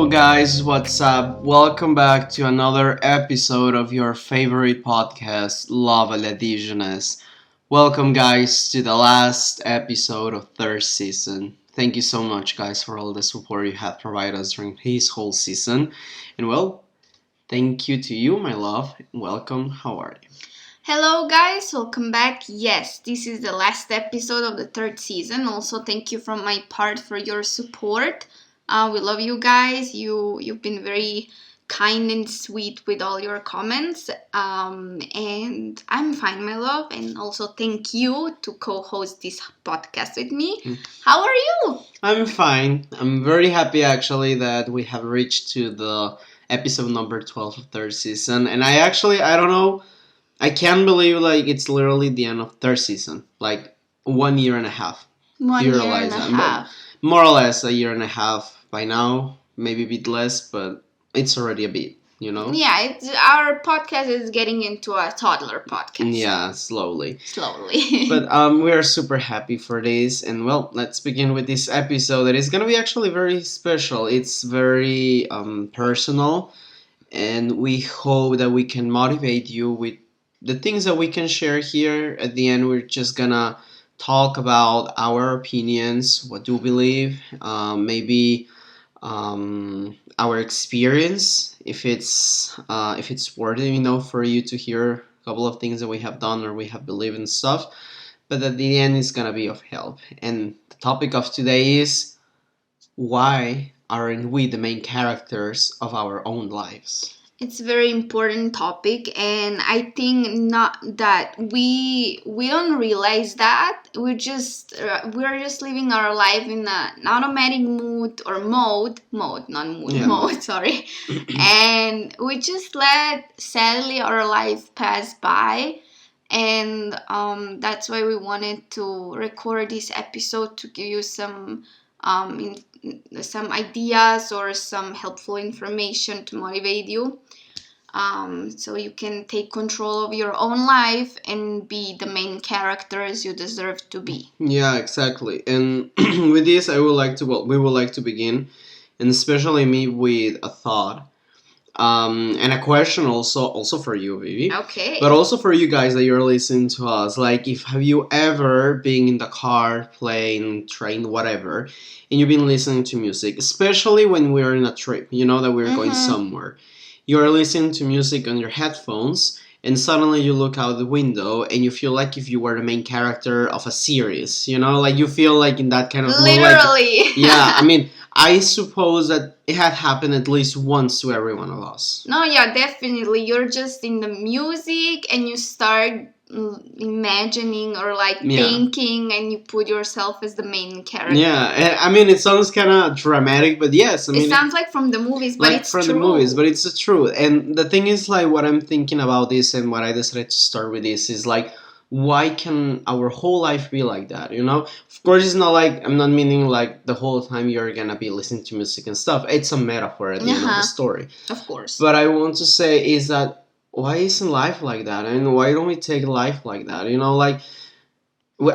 Hello, guys, what's up? Welcome back to another episode of your favorite podcast, lovealadijonnaise. Welcome, guys, to the last episode of third season. Thank you so much, guys, for all the support you have provided us during this whole season. And well, thank you to you, my love. Welcome. How are you? Hello guys, welcome back. Yes, this is the last episode of the third season. Also, thank you from my part for your support. We love you guys. You've been very kind and sweet with all your comments. And I'm fine, my love. And also thank you to co-host this podcast with me. How are you? I'm fine. I'm very happy actually that we have reached to the episode number 12 of third season. And I don't know, I can't believe like it's literally the end of third season. Like 1 year and a half. One You year realize and a that? half. More or less a year and a half by now, maybe a bit less, but it's already a bit, you know? Yeah, our podcast is getting into a toddler podcast. Yeah, slowly. Slowly. But we are super happy for this, and well, let's begin with this episode that is gonna be actually very special. It's very personal, and we hope that we can motivate you with the things that we can share here. At the end, we're just gonna talk about our opinions, what do we believe, maybe our experience, if it's worth it, for you to hear a couple of things that we have done or we have believed in stuff. But at the end, it's gonna be of help. And the topic of today is, why aren't we the main characters of our own lives? It's a very important topic, and I think not that we don't realize that we're just living our life in an automatic mode, not mood, Yeah. mode. Sorry, and we just let sadly our life pass by, and that's why we wanted to record this episode to give you some some ideas or some helpful information to motivate you, so you can take control of your own life and be the main characters you deserve to be. Yeah, exactly. And with this, we would like to begin, and especially me, with a thought, and a question also for you, Vivi. Okay. But also for you guys that you're listening to us. Like, if have you ever been in the car, plane, train, whatever, and you've been listening to music, especially when we're in a trip, that we're going somewhere. You're listening to music on your headphones, and suddenly you look out the window and you feel like if you were the main character of a series, like you feel like in that kind of mood, Literally. yeah, I mean, I suppose that it had happened at least once to every one of us. No, yeah, definitely. You're just in the music and you start imagining or thinking, and you put yourself as the main character. Yeah, I mean, it sounds kind of dramatic, but yes, I mean, it sounds like from the movies, but it's from true. the movies, but it's the truth. And the thing is, like, what I'm thinking about this and what I decided to start with this is like, why can our whole life be like that? Of course, it's not like I'm not meaning like the whole time you're gonna be listening to music and stuff. It's a metaphor at the end of the story, of course. But I want to say is that, why isn't life like that? And why don't we take life like that? Like,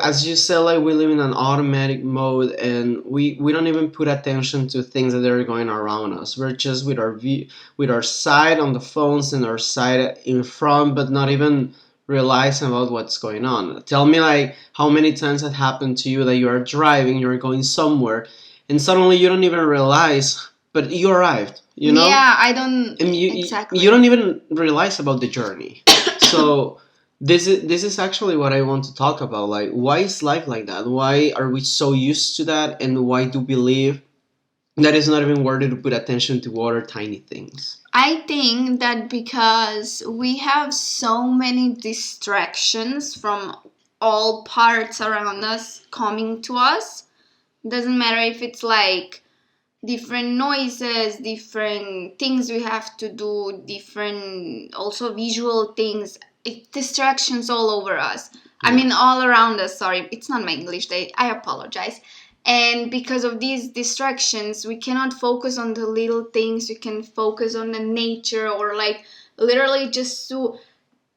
as you said, like, we live in an automatic mode, and we don't even put attention to things that are going around us. We're just with our side on the phones and our side in front, but not even realizing about what's going on. Tell me, like, how many times that happened to you that you are driving, you're going somewhere, and suddenly you don't even realize, but you arrived. Yeah, I don't. And exactly. You don't even realize about the journey. So this is actually what I want to talk about. Like, why is life like that? Why are we so used to that? And why do we believe that it's not even worth it to put attention to other tiny things? I think that because we have so many distractions from all parts around us coming to us. Doesn't matter if it's like different noises, different things we have to do, different also visual things, distractions all over us. I mean, all around us. Sorry, it's not my English day. I apologize. And because of these distractions, we cannot focus on the little things. We can focus on the nature, or like literally just to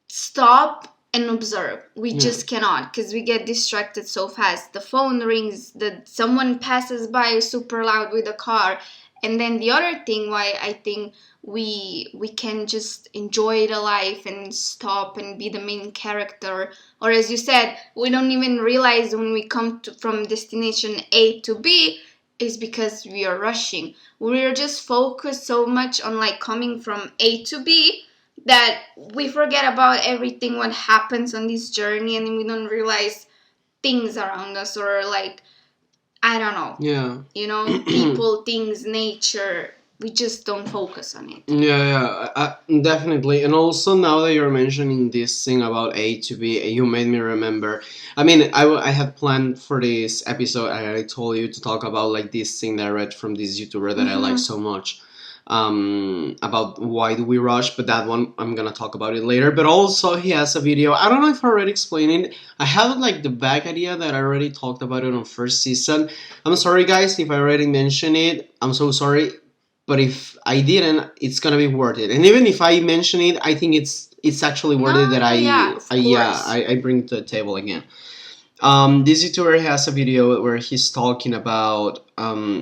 stop and observe. We just cannot, because we get distracted so fast. The phone rings, someone passes by super loud with a car, And then the other thing why I think we can just enjoy the life and stop and be the main character, or as you said, we don't even realize when we come from destination A to B, is because we are rushing. We're just focused so much on like coming from A to B that we forget about everything what happens on this journey, and we don't realize things around us, or like, I don't know. Yeah. You know, people, things, nature. We just don't focus on it. Yeah, definitely. And also, now that you're mentioning this thing about A to B, you made me remember. I mean, I had planned for this episode, I told you to talk about like this thing that I read from this YouTuber that I like so much. About why do we rush, but that one I'm gonna talk about it later. But also, he has a video. I don't know if I already explained it. I have like the back idea that I already talked about it on first season. I'm sorry, guys, if I already mentioned it. I'm so sorry. But if I didn't, it's gonna be worth it. And even if I mention it, I think it's actually worth it that I bring to the table again. This YouTuber has a video where he's talking about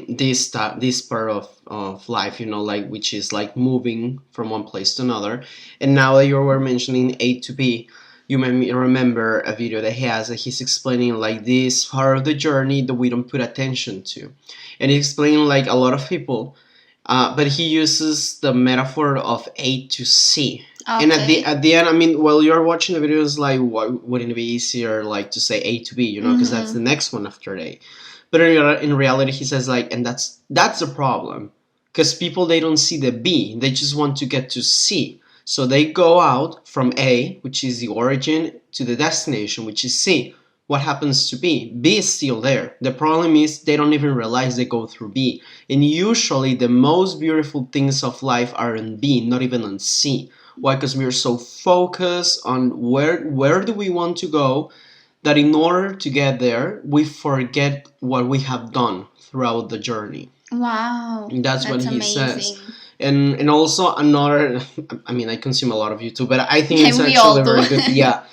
this part of life, you know, like which is like moving from one place to another. And now that you were mentioning A to B, you made me remember a video that he has that he's explaining like this part of the journey that we don't put attention to, and he's explaining like a lot of people. But he uses the metaphor of A to C. Okay. And at the end, I mean, while you're watching the videos, like, wouldn't it be easier, like, to say A to B, you know, because that's the next one after A. But in reality, he says, like, and that's the problem, because people, they don't see the B, they just want to get to C. So they go out from A, which is the origin, to the destination, which is C. What happens to B? B is still there. The problem is they don't even realize they go through B. And usually the most beautiful things of life are in B, not even on C. Why? Because we are so focused on where do we want to go, that in order to get there, we forget what we have done throughout the journey. Wow. That's what he says. And also another, I mean, I consume a lot of YouTube, but I think it's actually very good. Yeah.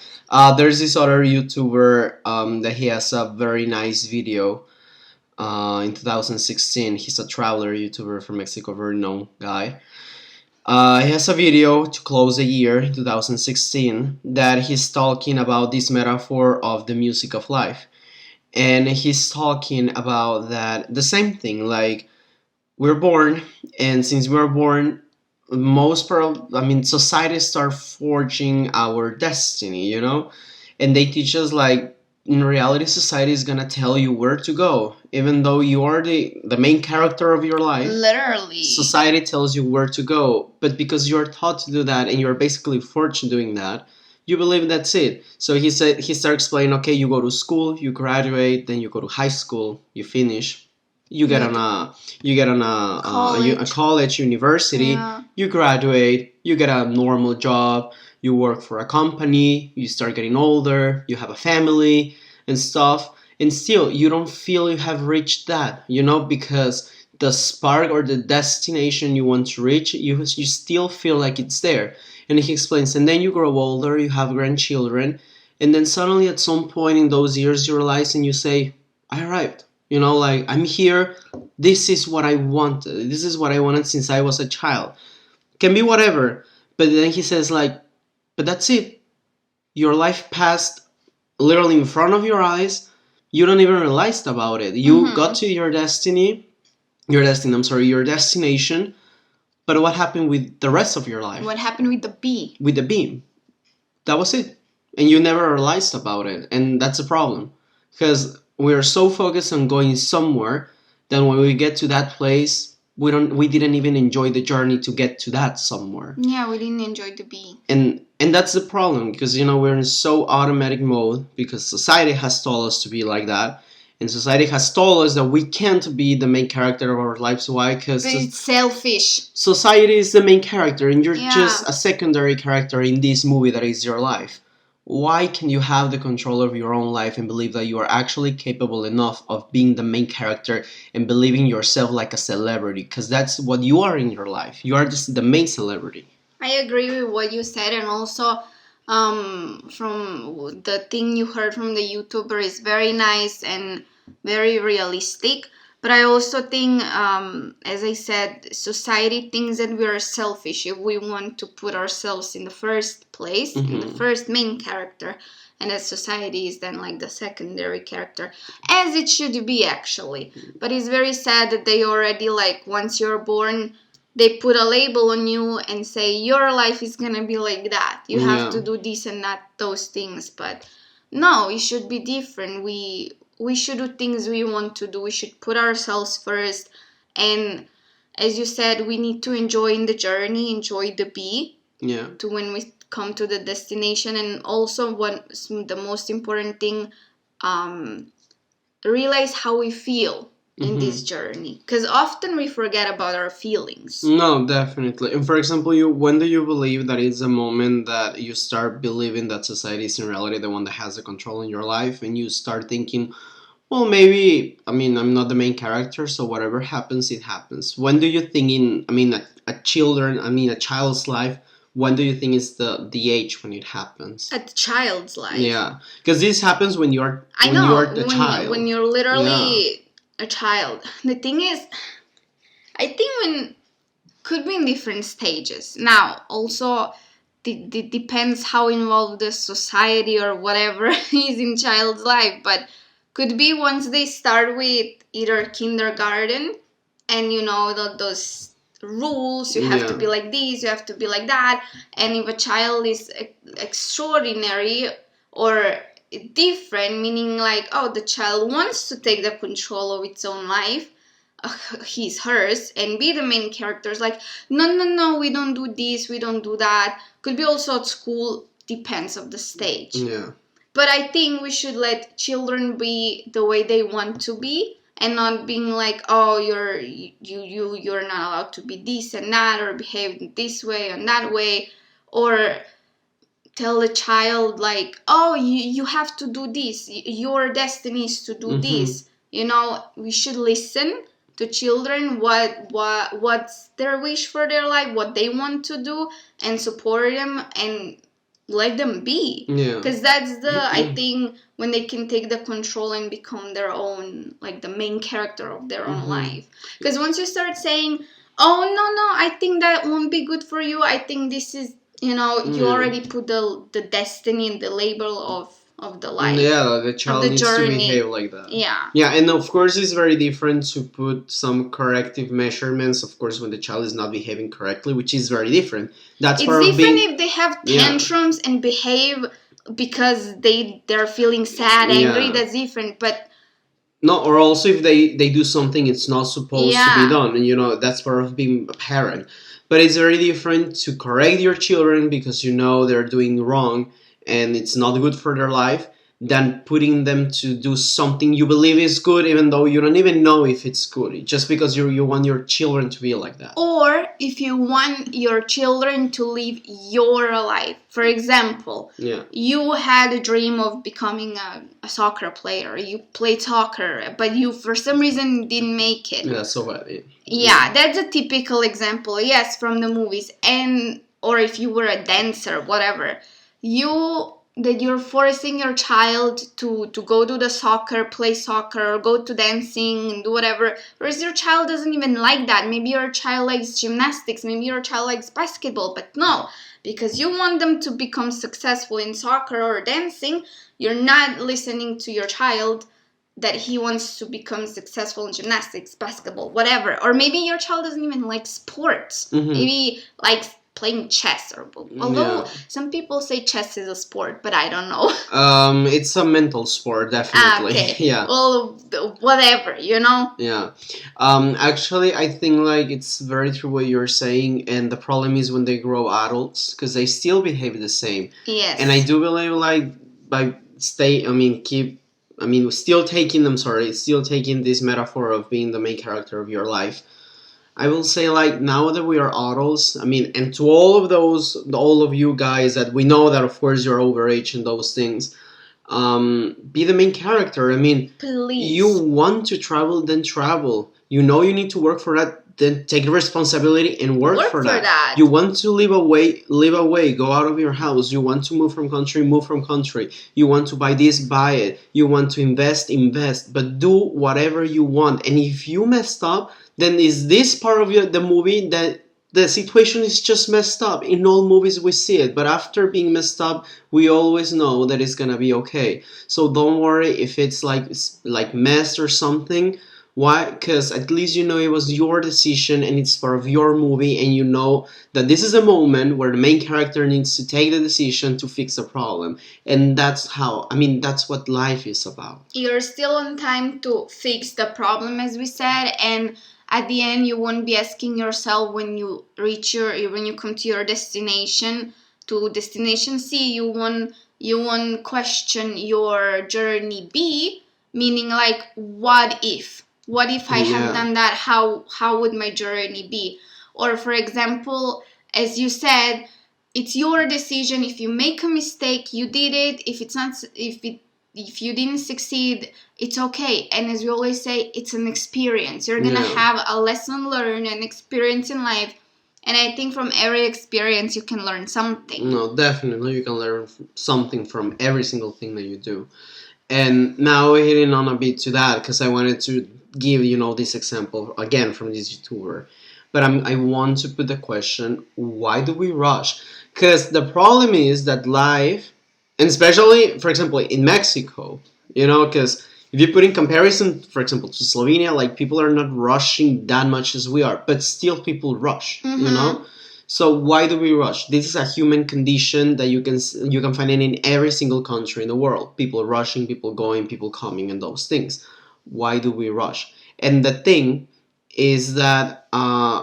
There's this other YouTuber that he has a very nice video in 2016. He's a traveler YouTuber from Mexico, very known guy. He has a video to close the year, 2016, that he's talking about this metaphor of the music of life. And he's talking about that, the same thing, like we're born, and since we're born, society start forging our destiny, you know, and they teach us like in reality, society is gonna tell you where to go, even though you are the main character of your life. Literally, society tells you where to go, but because you're taught to do that and you're basically forced doing that, you believe that's it. So he started explaining, okay, you go to school, you graduate, then you go to high school, you finish. You get on a college, university, you graduate, you get a normal job, you work for a company, you start getting older, you have a family and stuff, and still you don't feel you have reached that, you know, because the spark or the destination you want to reach, you still feel like it's there. And he explains, and then you grow older, you have grandchildren, and then suddenly at some point in those years you realize and you say, I arrived. You know, like, I'm here. This is what I wanted. This is what I wanted since I was a child. Can be whatever. But then he says, like, but that's it. Your life passed literally in front of your eyes. You don't even realize about it. You got to your destination. But what happened with the rest of your life? What happened with the B? With the B. That was it. And you never realized about it. And that's a problem. Because we are so focused on going somewhere that when we get to that place, we didn't even enjoy the journey to get to that somewhere. Yeah, we didn't enjoy the B. And that's the problem, because, you know, we're in so automatic mode because society has told us to be like that. And society has told us that we can't be the main character of our lives. Why? Because it's selfish. Society is the main character and you're just a secondary character in this movie that is your life. Why can you have the control of your own life and believe that you are actually capable enough of being the main character and believing yourself like a celebrity? Because that's what you are in your life. You are just the main celebrity. I agree with what you said, and also from the thing you heard from the YouTuber is very nice and very realistic. But I also think, as I said, society thinks that we are selfish if we want to put ourselves in the first place, in the first main character, and that society is then like the secondary character, as it should be actually. But it's very sad that they already, like, once you're born, they put a label on you and say your life is gonna be like that. You have to do this and not those things. But no, it should be different. We should do things we want to do. We should put ourselves first. And as you said, we need to enjoy in the journey, enjoy the bee. Yeah. To when we come to the destination. And also, the most important thing, realize how we feel in this journey, because often we forget about our feelings. No, definitely. And for example, when do you believe that it's a moment that you start believing that society is in reality the one that has the control in your life, and you start thinking, well, maybe, I'm not the main character, so whatever happens, it happens. When do you think a child's life, when do you think is the age when it happens? At the child's life. Yeah, because this happens when you're the child. When you're literally a child. The thing is, I think could be in different stages. Now, also, it depends how involved the society or whatever is in child's life, but could be once they start with either kindergarten, and those rules, you have to be like this, you have to be like that, and if a child is extraordinary or different, meaning like, the child wants to take the control of its own life, hers, and be the main characters, like, no, we don't do this, we don't do that. Could be also at school, depends of the stage. Yeah. But I think we should let children be the way they want to be, and not being like, you're not allowed to be this and that, or behave this way and that way, or tell the child like, you have to do this, your destiny is to do this. We should listen to children, what's their wish for their life, what they want to do, and support them and let them be. Because that's I think when they can take the control and become their own, like the main character of their own life. Because once you start saying, no, I think that won't be good for you, I think this is, you already put the destiny and the label of the life. Yeah, the child needs journey. to behave like that. Yeah. Yeah, and of course it's very different to put some corrective measurements, of course, when the child is not behaving correctly, which is very different. It's different if they have tantrums and behave because they're feeling sad, angry, that's different. But no, or also if they do something it's not supposed to be done, and that's part of being a parent. But it's very different to correct your children because they're doing wrong and it's not good for their life, than putting them to do something you believe is good, even though you don't even know if it's good, just because you want your children to be like that. Or if you want your children to live your life. For example, you had a dream of becoming a soccer player. You played soccer, but you, for some reason, didn't make it. Yeah, so bad. Yeah, that's a typical example, yes, from the movies. Or if you were a dancer, whatever. You're forcing your child to go to the soccer, play soccer, or go to dancing and do whatever, whereas your child doesn't even like that. Maybe your child likes gymnastics, maybe your child likes basketball, but no, because you want them to become successful in soccer or dancing, you're not listening to your child that he wants to become successful in gymnastics, basketball, whatever. Or maybe your child doesn't even like sports. Maybe likes playing chess, although some people say chess is a sport, but I don't know. It's a mental sport, definitely. Okay. Yeah. Well, whatever, Yeah. Actually, I think like it's very true what you're saying, and the problem is when they grow adults, because they still behave the same. Yes. And I do believe like still taking this metaphor of being the main character of your life. I will say, like, now that we are adults, and to all of you guys that we know that, of course, you're overage and those things, be the main character. Please. You want to travel, then travel. You need to work for that, then take responsibility and work for that. that. You want to live away, go out of your house. You want to move from country. You want to buy this, buy it. You want to invest, but do whatever you want. And if you messed up, then is this part of the movie that the situation is just messed up? In all movies we see it, but after being messed up, we always know that it's gonna be okay. So don't worry if it's like messed or something. Why? Because at least you know it was your decision and it's part of your movie, and you know that this is a moment where the main character needs to take the decision to fix the problem. And that's that's what life is about. You're still on time to fix the problem, as we said, and at the end you won't be asking yourself when you come to your destination, to destination C, you won't question your journey B, meaning like what if I had done that, how would my journey be? Or for example, as you said, it's your decision. If you make a mistake, you did it. If you didn't succeed, it's okay. And as we always say, it's an experience. You're gonna have a lesson learned, an experience in life. And I think from every experience you can learn something. No, definitely you can learn something from every single thing that you do. And now we're hitting on a bit to that because I wanted to give this example again from this YouTuber. But I want to put the question, why do we rush? Because the problem is that life, and especially, for example, in Mexico, because if you put in comparison, for example, to Slovenia, like people are not rushing that much as we are, but still people rush, So why do we rush? This is a human condition that you can find it in every single country in the world. People rushing, people going, people coming, and those things. Why do we rush? And the thing is that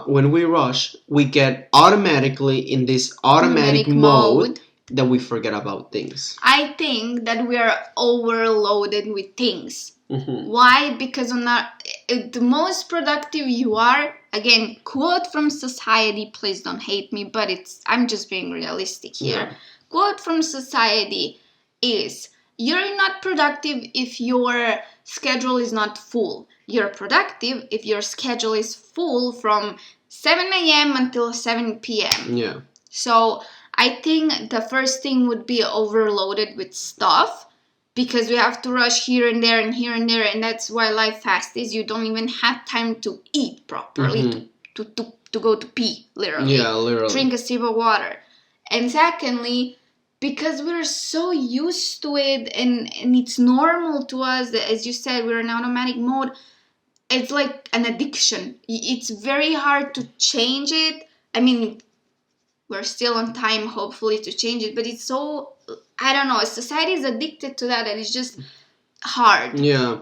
when we rush, we get automatically in this automatic mode that we forget about things. I think that we are overloaded with things. Why? Because the most productive you are, again, quote from society, please don't hate me, but I'm just being realistic here. Yeah. Quote from society is, you're not productive if your schedule is not full. You're productive if your schedule is full from 7 a.m. until 7 p.m. Yeah. So I think the first thing would be overloaded with stuff, because we have to rush here and there and here and there, and that's why life fast is. You don't even have time to eat properly, to go to pee, literally. Yeah, literally. Drink a sip of water. And secondly, because we're so used to it and it's normal to us, as you said, we're in automatic mode, it's like an addiction. It's very hard to change it. I mean, we're still on time, hopefully, to change it, but it's so, I don't know, society is addicted to that, and it's just hard. Yeah.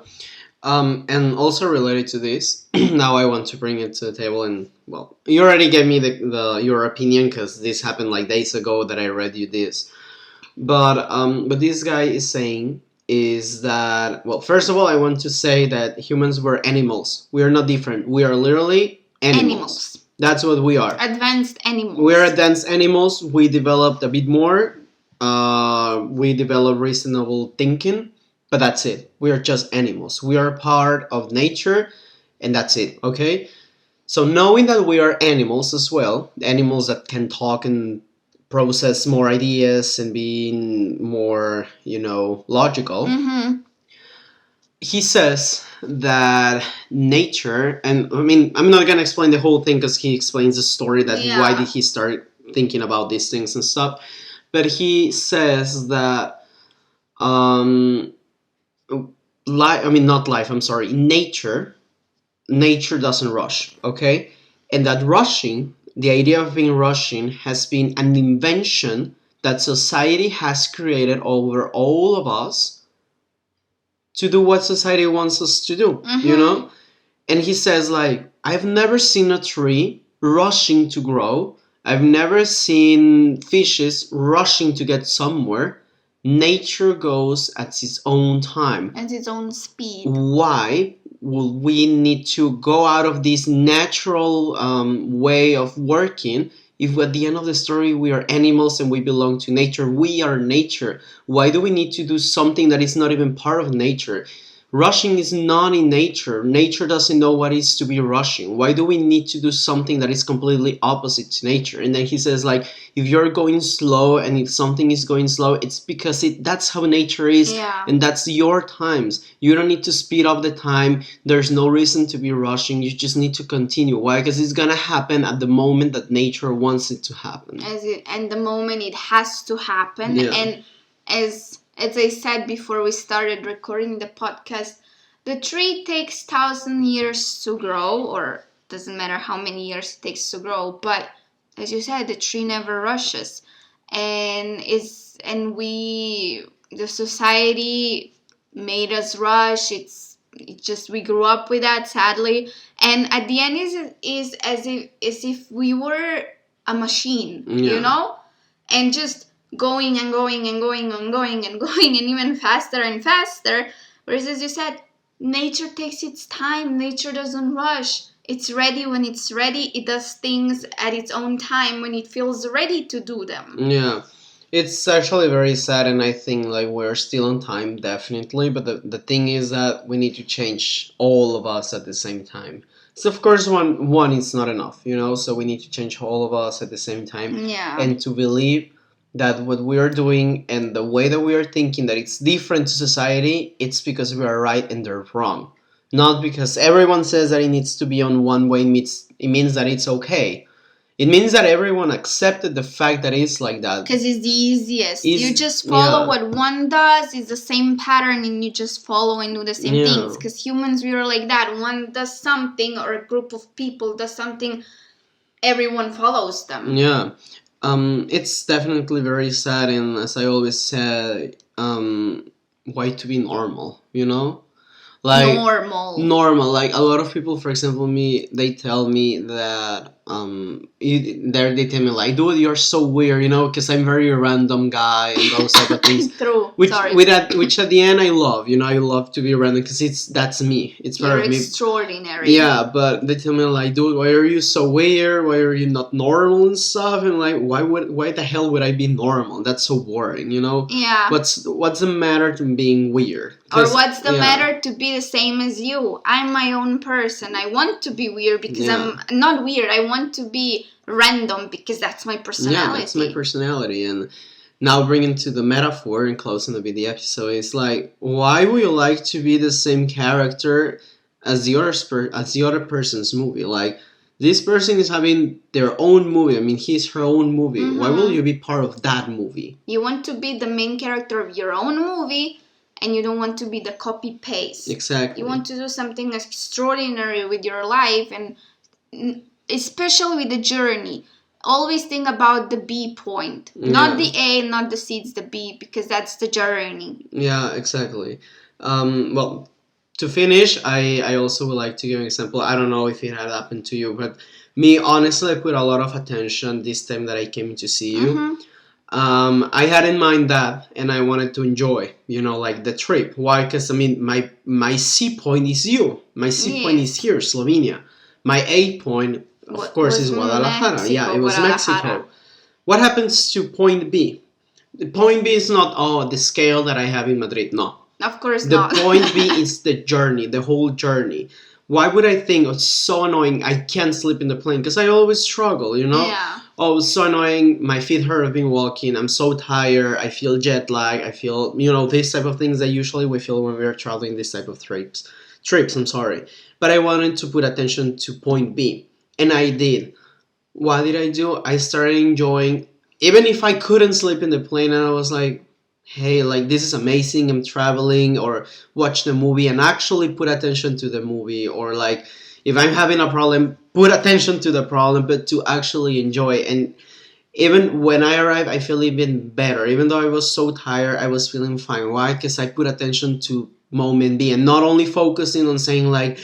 And also related to this, now I want to bring it to the table, and well, you already gave me your opinion because this happened like days ago that I read you this. But this guy is saying is that, well, first of all, I want to say that humans were animals. We are not different. We are literally animals. That's what we are. Advanced animals. We're advanced animals. We developed a bit more. We developed reasonable thinking, but that's it. We are just animals. We are part of nature, and that's it, okay? So knowing that we are animals as well, animals that can talk and process more ideas and being more, logical, he says that nature, and I mean, I'm not gonna explain the whole thing because he explains the story that why did he start thinking about these things and stuff, but he says that nature doesn't rush, okay? And that the idea of being rushing has been an invention that society has created over all of us to do what society wants us to do, And he says, I've never seen a tree rushing to grow. I've never seen fishes rushing to get somewhere. Nature goes at its own time. At its own speed. Why will we need to go out of this natural way of working if at the end of the story we are animals and we belong to nature? We are nature. Why do we need to do something that is not even part of nature? rushing is not in nature. Nature doesn't know what is to be rushing. Why do we need to do something that is completely opposite to nature? And then he says, like, if you're going slow and if something is going slow, it's because that's how nature is. Yeah. And that's your times. You don't need to speed up the time. There's no reason to be rushing. You just need to continue. Why? Because it's gonna happen at the moment that nature wants it to happen. And the moment it has to happen. Yeah. And as I said before we started recording the podcast, the tree takes 1,000 years to grow, or doesn't matter how many years it takes to grow. But as you said, the tree never rushes, and the society made us rush. It's just we grew up with that, sadly, and at the end is as if we were a machine, you know, and just going and going and going and going and going and even faster and faster. Whereas, as you said, nature takes its time. Nature doesn't rush. It's ready when it's ready. It does things at its own time when it feels ready to do them. Yeah. It's actually very sad, and I think like we're still on time, definitely. But the thing is that we need to change all of us at the same time. So of course, one is not enough, you know. So we need to change all of us at the same time, and to believe that what we are doing and the way that we are thinking that it's different to society, it's because we are right and they're wrong. Not because everyone says that it needs to be on one way, it means that it's okay. It means that everyone accepted the fact that it's like that. Because it's the easiest. You just follow what one does. It's the same pattern and you just follow and do the same things. Because humans, we are like that. One does something or a group of people does something, everyone follows them. Yeah. It's definitely very sad, and as I always say, why to be normal, you know? Like normal. Like a lot of people, for example, they tell me that they tell me like, dude, you're so weird, you know, because I'm very random guy and those type of things. True. Which at the end I love, you know, I love to be random because that's me. It's part of me. Extraordinary. Yeah, but they tell me like, dude, why are you so weird? Why are you not normal and stuff? And like, why the hell would I be normal? That's so boring, you know. Yeah. What's the matter to being weird? Or what's the matter to be the same as you? I'm my own person. I want to be weird because I'm not weird. I want to be random because that's my personality. Yeah, that's my personality. And now bringing to the metaphor and closing a bit the episode, it's like, why would you like to be the same character as the other person's movie? Like, this person is having their own movie. I mean, he's her own movie. Mm-hmm. Why will you be part of that movie? You want to be the main character of your own movie. And you don't want to be the copy-paste. Exactly. You want to do something extraordinary with your life, and especially with the journey. Always think about the B point. Not the A, not the C, it's the B, because that's the journey. Yeah, exactly. Well, to finish, I also would like to give an example. I don't know if it had happened to you, but me, honestly, I put a lot of attention this time that I came to see you. Mm-hmm. I had in mind that, and I wanted to enjoy, you know, like the trip. Why? Because I mean, my C point is you. My C point is here, Slovenia. My A point, of course, is Guadalajara. Mexico, yeah, it was Mexico. What happens to point B? The point B is not the scale that I have in Madrid. No, of course not. The point B is the journey, the whole journey. Why would I think it's so annoying I can't sleep in the plane? Because I always struggle, you know? Yeah. Oh, it's so annoying. My feet hurt. I've been walking. I'm so tired. I feel jet lag. I feel, you know, these type of things that usually we feel when we are traveling this type of trips, I'm sorry. But I wanted to put attention to point B. And I did. What did I do? I started enjoying, even if I couldn't sleep in the plane, and I was like, hey, like, this is amazing, I'm traveling, or watch the movie and actually put attention to the movie, or like, if I'm having a problem, put attention to the problem, but to actually enjoy. And even when I arrived, I feel even better. Even though I was so tired, I was feeling fine. Why? Because I put attention to moment B, and not only focusing on saying like,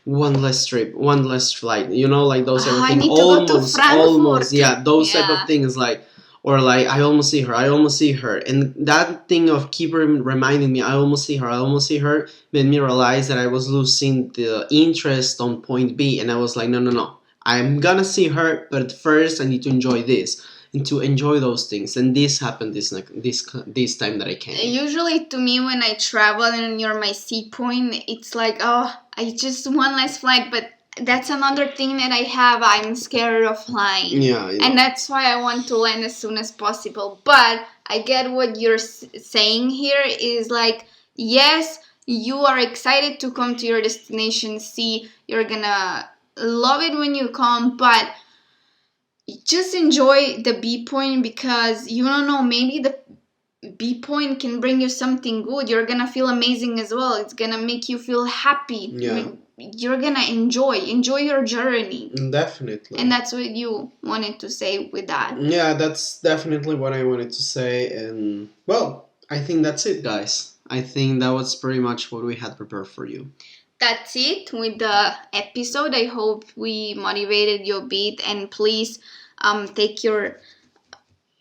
one less trip, one less flight, you know, like those type of things. Almost, yeah, those type of things, like, or like, I almost see her. And that thing of keep reminding me, I almost see her, made me realize that I was losing the interest on point B. And I was like, no. I'm gonna see her, but first I need to enjoy this. and to enjoy those things. And this happened this time that I came. Usually to me, when I travel and you're my sea point, it's like, oh, I just one less flight, but that's another thing that I have. I'm scared of flying. Yeah. And that's why I want to land as soon as possible. But I get what you're saying here is like, yes, you are excited to come to your destination. See, you're gonna love it when you come, but just enjoy the B point, because you don't know, maybe the B point can bring you something good. You're gonna feel amazing as well. It's gonna make you feel happy. Yeah. You're gonna enjoy your journey. Definitely. And that's what you wanted to say with that. Yeah, that's definitely what I wanted to say. And well, I think that's it, guys. I think that was pretty much what we had prepared for you. That's it with the episode. I hope we motivated you a bit, and please take your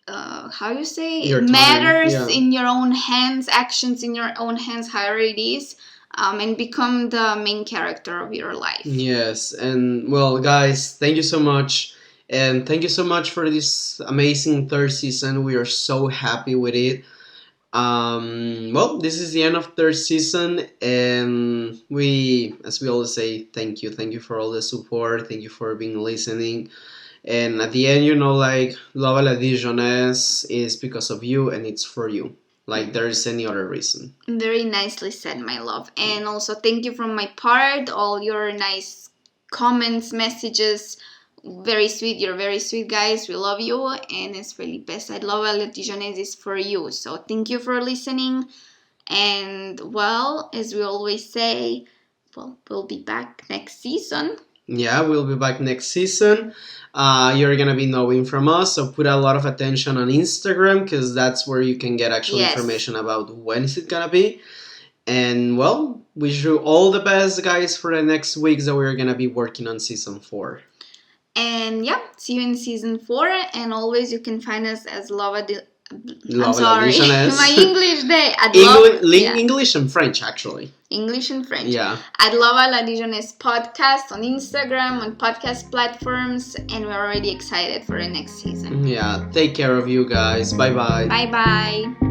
how you say Your time, matters yeah. in your own hands, actions in your own hands, however it is, and become the main character of your life. Yes, and well, guys, thank you so much, and thank you so much for this amazing third season. We are so happy with it. Well, this is the end of third season, and we, as we always say, thank you for all the support, thank you for being listening. And at the end, like, lovealadijonnaise is because of you, and it's for you. Like, there is any other reason. Very nicely said, my love. And also thank you from my part, all your nice comments, messages. Very sweet. You're very sweet, guys. We love you, and it's really best. I love lovealadijonnaise is for you. So thank you for listening. And well, as we always say, well, we'll be back next season. Yeah, we'll be back next season. You're gonna be knowing from us, so put a lot of attention on Instagram, because that's where you can get actual information about when is it gonna be. And well, wish you all the best, guys, for the next weeks that we're gonna be working on season 4. And yeah, see you in season 4. And always you can find us as I'm sorry, my English day. English and French, actually. English and French. Yeah. At lovealadijonnaise podcast on Instagram, on podcast platforms, and we're already excited for the next season. Yeah. Take care of you guys. Bye bye. Bye bye.